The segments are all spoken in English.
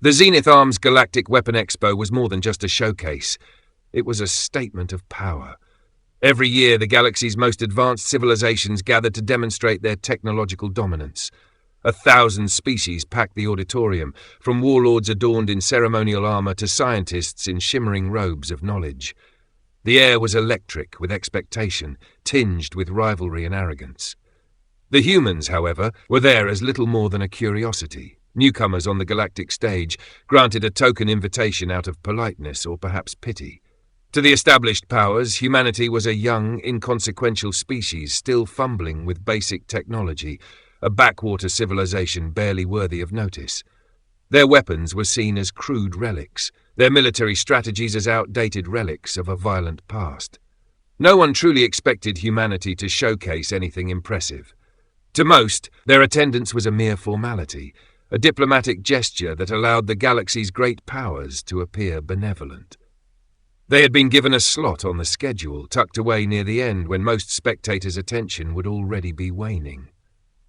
The Zenith Arms Galactic Weapon Expo was more than just a showcase. It was a statement of power. Every year, the galaxy's most advanced civilizations gathered to demonstrate their technological dominance. 1,000 species packed the auditorium, from warlords adorned in ceremonial armor to scientists in shimmering robes of knowledge. The air was electric with expectation, tinged with rivalry and arrogance. The humans, however, were there as little more than a curiosity. Newcomers on the galactic stage, granted a token invitation out of politeness or perhaps pity. To the established powers, humanity was a young, inconsequential species still fumbling with basic technology, a backwater civilization barely worthy of notice. Their weapons were seen as crude relics, their military strategies as outdated relics of a violent past. No one truly expected humanity to showcase anything impressive. To most, their attendance was a mere formality, a diplomatic gesture that allowed the galaxy's great powers to appear benevolent. They had been given a slot on the schedule, tucked away near the end when most spectators' attention would already be waning.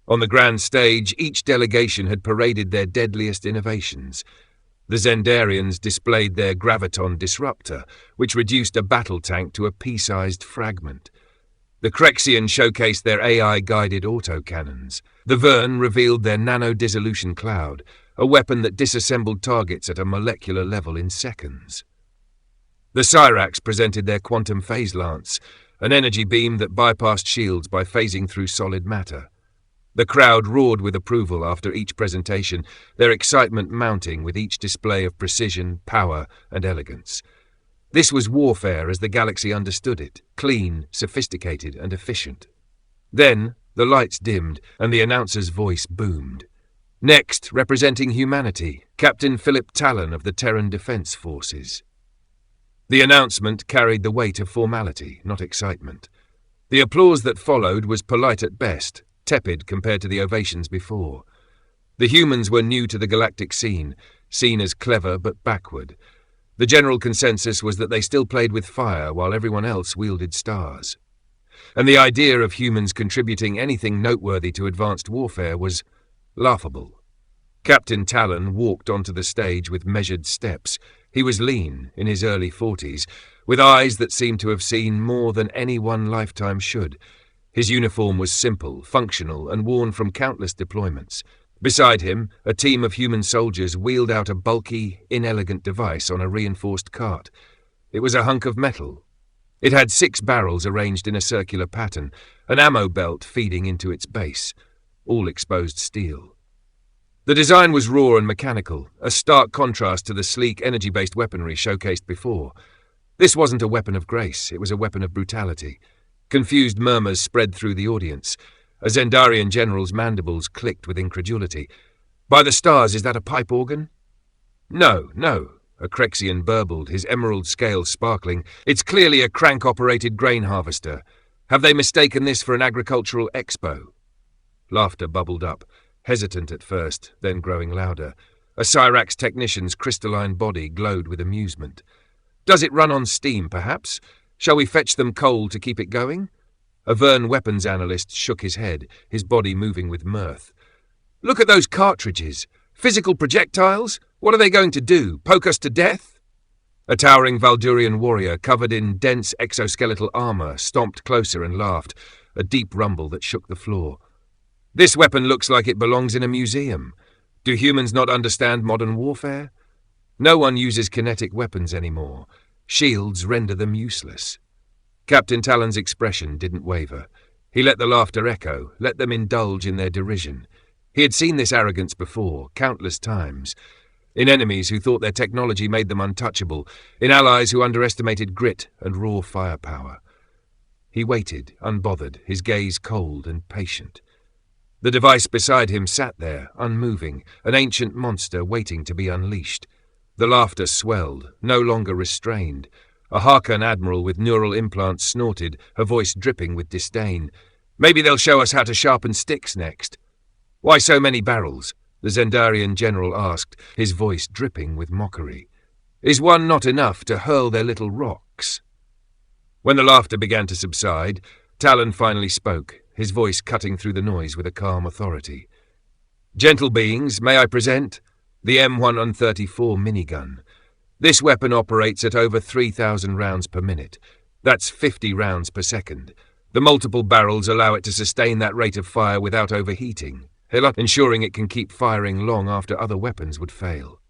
On the grand stage, each delegation had paraded their deadliest innovations. The Zendarians displayed their graviton disruptor, which reduced a battle tank to a pea-sized fragment. The Crexian showcased their AI-guided autocannons. The Vern revealed their nano-dissolution cloud, a weapon that disassembled targets at a molecular level in seconds. The Cyrax presented their quantum phase lance, an energy beam that bypassed shields by phasing through solid matter. The crowd roared with approval after each presentation, their excitement mounting with each display of precision, power, and elegance. This was warfare as the galaxy understood it, clean, sophisticated, and efficient. Then, the lights dimmed, and the announcer's voice boomed. Next, representing humanity, Captain Philip Talon of the Terran Defense Forces. The announcement carried the weight of formality, not excitement. The applause that followed was polite at best, tepid compared to the ovations before. The humans were new to the galactic scene, seen as clever but backward. The general consensus was that they still played with fire while everyone else wielded stars. And the idea of humans contributing anything noteworthy to advanced warfare was laughable. Captain Talon walked onto the stage with measured steps. He was lean, in his early 40s, with eyes that seemed to have seen more than any one lifetime should. His uniform was simple, functional, and worn from countless deployments. Beside him, a team of human soldiers wheeled out a bulky, inelegant device on a reinforced cart. It was a hunk of metal. It had 6 barrels arranged in a circular pattern, an ammo belt feeding into its base, all exposed steel. The design was raw and mechanical, a stark contrast to the sleek, energy-based weaponry showcased before. This wasn't a weapon of grace, it was a weapon of brutality. Confused murmurs spread through the audience. A Zendarian general's mandibles clicked with incredulity. "By the stars, is that a pipe organ?" No, a Crexian burbled, his emerald scales sparkling. "It's clearly a crank-operated grain harvester. Have they mistaken this for an agricultural expo?" Laughter bubbled up, hesitant at first, then growing louder. A Cyrax technician's crystalline body glowed with amusement. "Does it run on steam, perhaps? Shall we fetch them coal to keep it going?" A Vern weapons analyst shook his head, his body moving with mirth. "Look at those cartridges! Physical projectiles? What are they going to do, poke us to death?" A towering Valdurian warrior, covered in dense exoskeletal armor, stomped closer and laughed, a deep rumble that shook the floor. "This weapon looks like it belongs in a museum. Do humans not understand modern warfare? No one uses kinetic weapons anymore. Shields render them useless." Captain Talon's expression didn't waver. He let the laughter echo, let them indulge in their derision. He had seen this arrogance before, countless times. In enemies who thought their technology made them untouchable, in allies who underestimated grit and raw firepower. He waited, unbothered, his gaze cold and patient. The device beside him sat there, unmoving, an ancient monster waiting to be unleashed. The laughter swelled, no longer restrained. A Harkon admiral with neural implants snorted, her voice dripping with disdain. "Maybe they'll show us how to sharpen sticks next." "Why so many barrels?" the Zendarian general asked, his voice dripping with mockery. "Is one not enough to hurl their little rocks?" When the laughter began to subside, Talon finally spoke, his voice cutting through the noise with a calm authority. "Gentle beings, may I present? The M134 Minigun. This weapon operates at over 3,000 rounds per minute. That's 50 rounds per second. The multiple barrels allow it to sustain that rate of fire without overheating, ensuring it can keep firing long after other weapons would fail.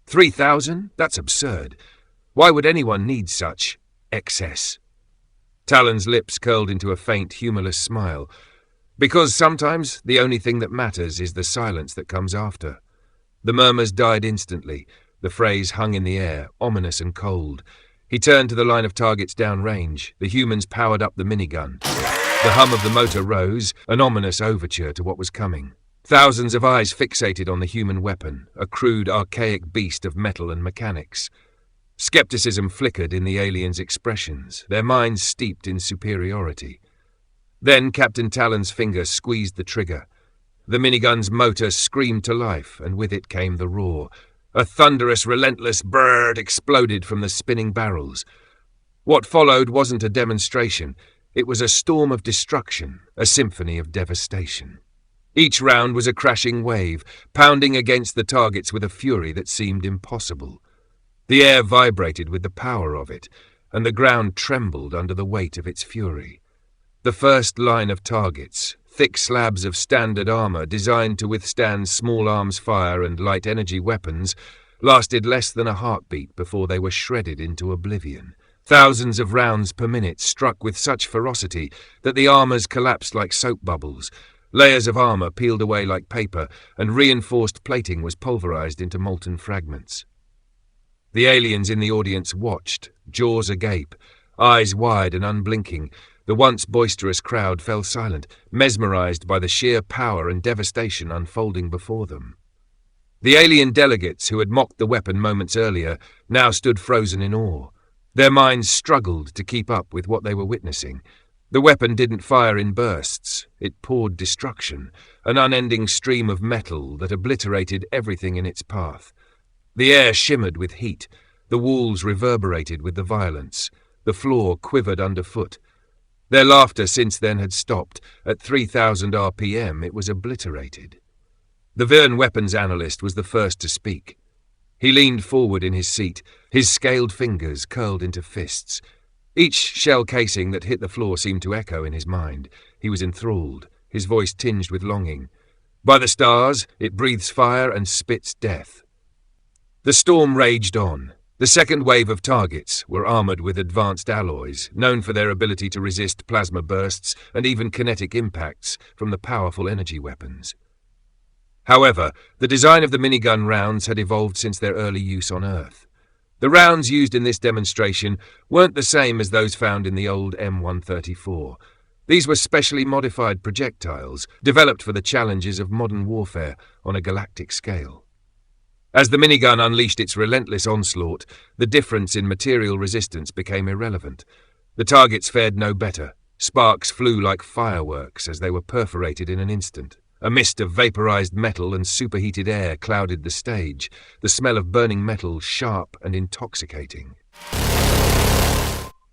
3,000? That's absurd. Why would anyone need such excess? Talon's lips curled into a faint, humorless smile. Because sometimes the only thing that matters is the silence that comes after. The murmurs died instantly. The phrase hung in the air, ominous and cold. He turned to the line of targets downrange. The humans powered up the minigun. The hum of the motor rose, an ominous overture to what was coming. Thousands of eyes fixated on the human weapon, a crude, archaic beast of metal and mechanics. Skepticism flickered in the aliens' expressions, their minds steeped in superiority. Then Captain Talon's finger squeezed the trigger. The minigun's motor screamed to life, and with it came the roar. A thunderous, relentless brrr exploded from the spinning barrels. What followed wasn't a demonstration. It was a storm of destruction, a symphony of devastation. Each round was a crashing wave, pounding against the targets with a fury that seemed impossible. The air vibrated with the power of it, and the ground trembled under the weight of its fury. The first line of targets, thick slabs of standard armor designed to withstand small arms fire and light energy weapons, lasted less than a heartbeat before they were shredded into oblivion. Thousands of rounds per minute struck with such ferocity that the armors collapsed like soap bubbles. Layers of armor peeled away like paper, and reinforced plating was pulverized into molten fragments. The aliens in the audience watched, jaws agape, eyes wide and unblinking. The once boisterous crowd fell silent, mesmerized by the sheer power and devastation unfolding before them. The alien delegates who had mocked the weapon moments earlier now stood frozen in awe. Their minds struggled to keep up with what they were witnessing. The weapon didn't fire in bursts. It poured destruction, an unending stream of metal that obliterated everything in its path. The air shimmered with heat. The walls reverberated with the violence. The floor quivered underfoot. Their laughter since then had stopped. At 3,000 RPM, it was obliterated. The Vern weapons analyst was the first to speak. He leaned forward in his seat, his scaled fingers curled into fists. Each shell casing that hit the floor seemed to echo in his mind. He was enthralled, his voice tinged with longing. By the stars, it breathes fire and spits death. The storm raged on. The second wave of targets were armored with advanced alloys, known for their ability to resist plasma bursts and even kinetic impacts from the powerful energy weapons. However, the design of the minigun rounds had evolved since their early use on Earth. The rounds used in this demonstration weren't the same as those found in the old M134. These were specially modified projectiles, developed for the challenges of modern warfare on a galactic scale. As the minigun unleashed its relentless onslaught, the difference in material resistance became irrelevant. The targets fared no better. Sparks flew like fireworks as they were perforated in an instant. A mist of vaporized metal and superheated air clouded the stage, the smell of burning metal sharp and intoxicating.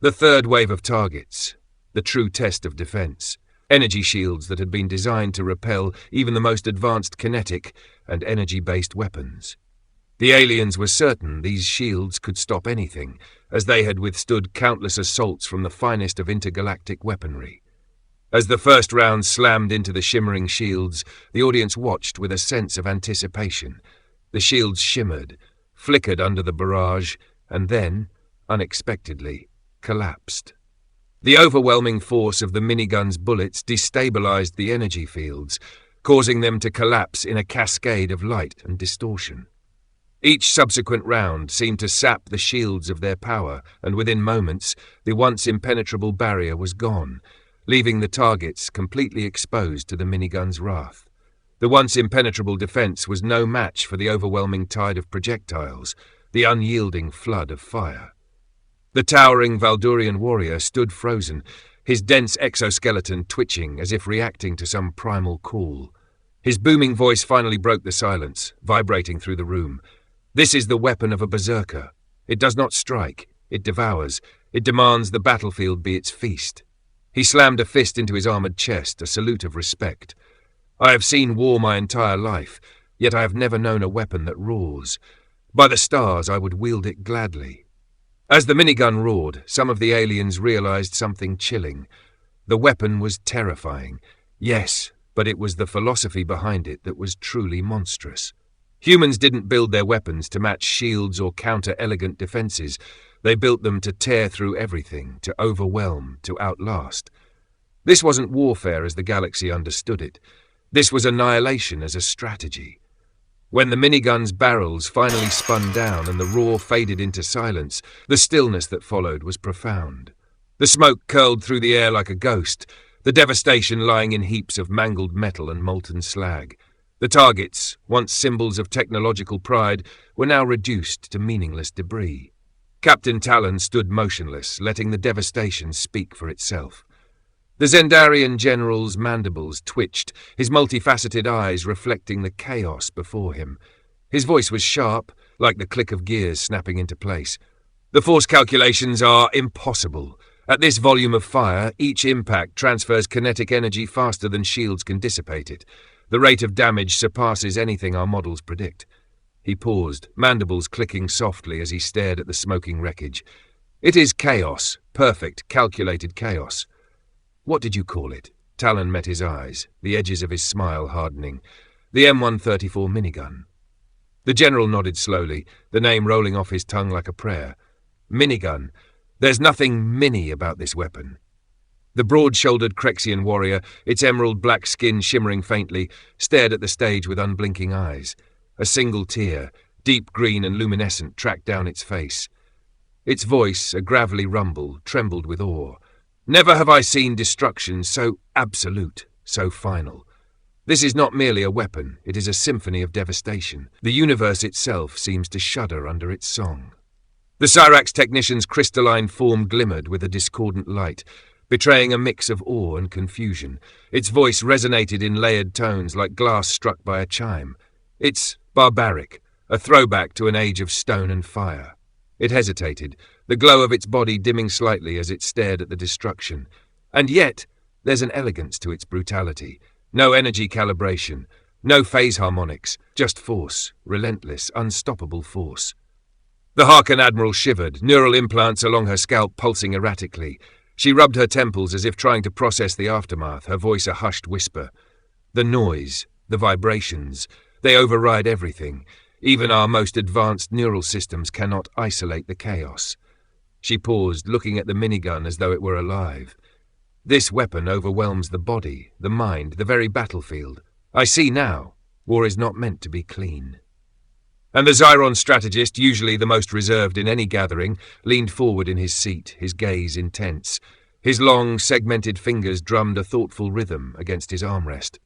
The third wave of targets, the true test of defense. Energy shields that had been designed to repel even the most advanced kinetic and energy-based weapons. The aliens were certain these shields could stop anything, as they had withstood countless assaults from the finest of intergalactic weaponry. As the first round slammed into the shimmering shields, the audience watched with a sense of anticipation. The shields shimmered, flickered under the barrage, and then, unexpectedly, collapsed. The overwhelming force of the minigun's bullets destabilized the energy fields, causing them to collapse in a cascade of light and distortion. Each subsequent round seemed to sap the shields of their power, and within moments, the once impenetrable barrier was gone, leaving the targets completely exposed to the minigun's wrath. The once impenetrable defense was no match for the overwhelming tide of projectiles, the unyielding flood of fire. The towering Valdurian warrior stood frozen, his dense exoskeleton twitching as if reacting to some primal call. His booming voice finally broke the silence, vibrating through the room. This is the weapon of a berserker. It does not strike, it devours, it demands the battlefield be its feast. He slammed a fist into his armored chest, a salute of respect. I have seen war my entire life, yet I have never known a weapon that roars. By the stars, I would wield it gladly. As the minigun roared, some of the aliens realized something chilling. The weapon was terrifying. Yes, but it was the philosophy behind it that was truly monstrous. Humans didn't build their weapons to match shields or counter elegant defenses. They built them to tear through everything, to overwhelm, to outlast. This wasn't warfare as the galaxy understood it. This was annihilation as a strategy. When the minigun's barrels finally spun down and the roar faded into silence, the stillness that followed was profound. The smoke curled through the air like a ghost, the devastation lying in heaps of mangled metal and molten slag. The targets, once symbols of technological pride, were now reduced to meaningless debris. Captain Talon stood motionless, letting the devastation speak for itself. The Zendarian general's mandibles twitched, his multifaceted eyes reflecting the chaos before him. His voice was sharp, like the click of gears snapping into place. The force calculations are impossible. At this volume of fire, each impact transfers kinetic energy faster than shields can dissipate it. The rate of damage surpasses anything our models predict. He paused, mandibles clicking softly as he stared at the smoking wreckage. It is chaos, perfect, calculated chaos. What did you call it? Talon met his eyes, the edges of his smile hardening. The M134 Minigun. The general nodded slowly, the name rolling off his tongue like a prayer. Minigun. There's nothing mini about this weapon. The broad-shouldered Crexian warrior, its emerald black skin shimmering faintly, stared at the stage with unblinking eyes. A single tear, deep green and luminescent, tracked down its face. Its voice, a gravelly rumble, trembled with awe. Never have I seen destruction so absolute, so final. This is not merely a weapon, it is a symphony of devastation. The universe itself seems to shudder under its song. The Cyrax technician's crystalline form glimmered with a discordant light, betraying a mix of awe and confusion. Its voice resonated in layered tones like glass struck by a chime. It's barbaric, a throwback to an age of stone and fire. It hesitated, the glow of its body dimming slightly as it stared at the destruction. And yet, there's an elegance to its brutality. No energy calibration, no phase harmonics, just force, relentless, unstoppable force. The Harkan Admiral shivered, neural implants along her scalp pulsing erratically. She rubbed her temples as if trying to process the aftermath, her voice a hushed whisper. The noise, the vibrations, they override everything. Even our most advanced neural systems cannot isolate the chaos. She paused, looking at the minigun as though it were alive. This weapon overwhelms the body, the mind, the very battlefield. I see now, war is not meant to be clean. And the Zyron strategist, usually the most reserved in any gathering, leaned forward in his seat, his gaze intense. His long, segmented fingers drummed a thoughtful rhythm against his armrest.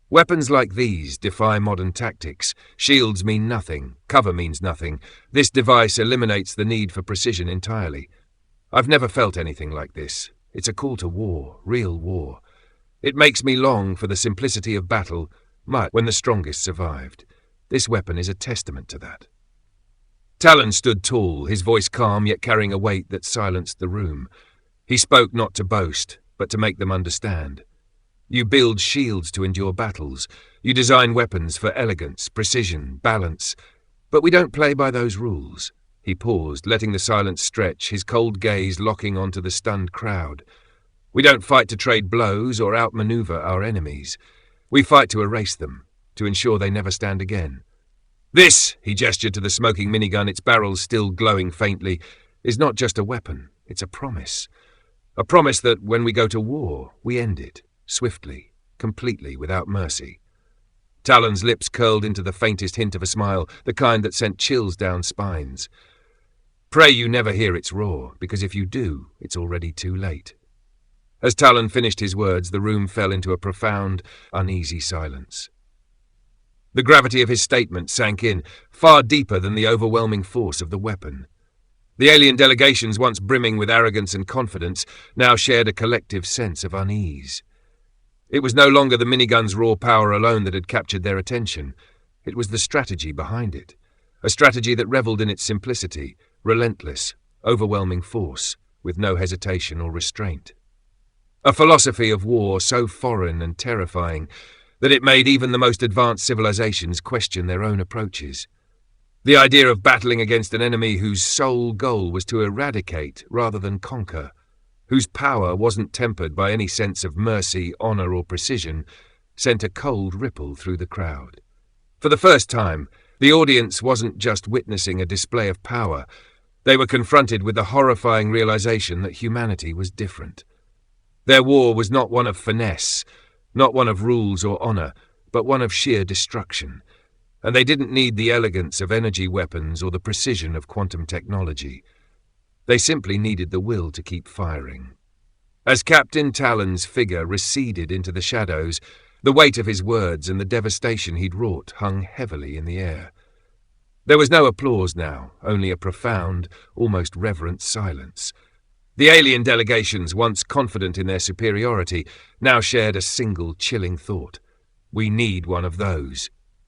Weapons like these defy modern tactics. Shields mean nothing. Cover means nothing. This device eliminates the need for precision entirely. I've never felt anything like this. It's a call to war, real war. It makes me long for the simplicity of battle, when the strongest survived. This weapon is a testament to that. Talon stood tall, his voice calm yet carrying a weight that silenced the room. He spoke not to boast, but to make them understand. You build shields to endure battles. You design weapons for elegance, precision, balance. But we don't play by those rules. He paused, letting the silence stretch, his cold gaze locking onto the stunned crowd. We don't fight to trade blows or outmaneuver our enemies. We fight to erase them, to ensure they never stand again. This, he gestured to the smoking minigun, its barrels still glowing faintly, is not just a weapon, it's a promise. A promise that when we go to war, we end it. Swiftly, completely, without mercy. Talon's lips curled into the faintest hint of a smile, the kind that sent chills down spines. Pray you never hear its roar, because if you do, it's already too late. As Talon finished his words, the room fell into a profound, uneasy silence. The gravity of his statement sank in, far deeper than the overwhelming force of the weapon. The alien delegations, once brimming with arrogance and confidence, now shared a collective sense of unease. It was no longer the minigun's raw power alone that had captured their attention. It was the strategy behind it. A strategy that reveled in its simplicity, relentless, overwhelming force, with no hesitation or restraint. A philosophy of war so foreign and terrifying that it made even the most advanced civilizations question their own approaches. The idea of battling against an enemy whose sole goal was to eradicate rather than conquer, whose power wasn't tempered by any sense of mercy, honor, or precision, sent a cold ripple through the crowd. For the first time, the audience wasn't just witnessing a display of power. They were confronted with the horrifying realization that humanity was different. Their war was not one of finesse, not one of rules or honor, but one of sheer destruction. And they didn't need the elegance of energy weapons or the precision of quantum technology. They simply needed the will to keep firing. As Captain Talon's figure receded into the shadows, the weight of his words and the devastation he'd wrought hung heavily in the air. There was no applause now, only a profound, almost reverent silence. The alien delegations, once confident in their superiority, now shared a single chilling thought. We need one of those.